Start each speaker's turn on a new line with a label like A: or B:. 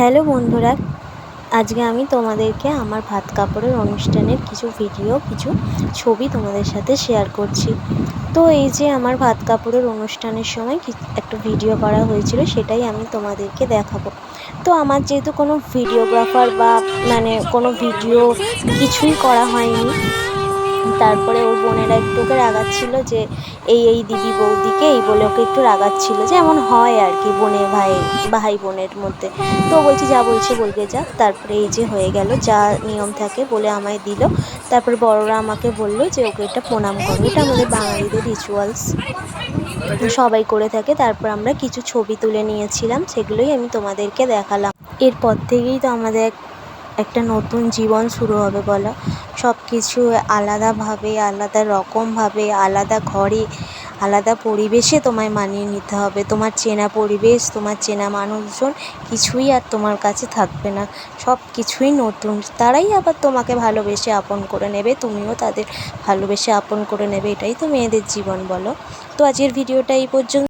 A: Hello বন্ধুরা, আজকে আমি তোমাদেরকে আমার ভাত কাপড়ের অনুষ্ঠানের কিছু ভিডিও, কিছু ছবি তোমাদের সাথে শেয়ার করছি। তো এই যে আমার ভাত কাপড়ের অনুষ্ঠানের সময় একটা ভিডিও করা হয়েছিল, সেটাই আমি তোমাদেরকে দেখাবো। তো আমার যেহেতু কোনো ভিডিওগ্রাফার বা কোনো ভিডিও কিছুই করা হয়নি, তারপরে ওর বোনেরা একটু ওকে রাগাচ্ছিল যে এই দিদি বৌদিকে এই বলে ওকে একটু রাগাচ্ছিল, যে এমন হয় আর কি বোনে ভাই বোনের মধ্যে। তো বলছি যা বলছে বলবে যা। তারপরে এই যে হয়ে গেল, যা নিয়ম থাকে বলে আমায় দিল। তারপর বড়রা আমাকে বললো যে ওকে এটা প্রণাম করো, এটা আমাদের বাঙালিদের রিচুয়ালস, সবাই করে থাকে। তারপর আমরা কিছু ছবি তুলে নিয়েছিলাম, সেগুলোই আমি তোমাদেরকে দেখালাম। এরপর থেকেই তো আমাদের একটা নতুন জীবন শুরু হবে বলো। সব কিছু আলাদাভাবে, আলাদা রকমভাবে, আলাদা ঘরে, আলাদা পরিবেশে তোমায় মানিয়ে নিতে হবে। তোমার চেনা পরিবেশ, তোমার চেনা মানুষজন কিছুই আর তোমার কাছে থাকবে না, সব কিছুই নতুন। তারাই আবার তোমাকে ভালোবেসে আপন করে নেবে, তুমিও তাদের ভালোবেসে আপন করে নেবে। এটাই তো মেয়েদের জীবন বলো। তো আজকের ভিডিওটা এই পর্যন্ত।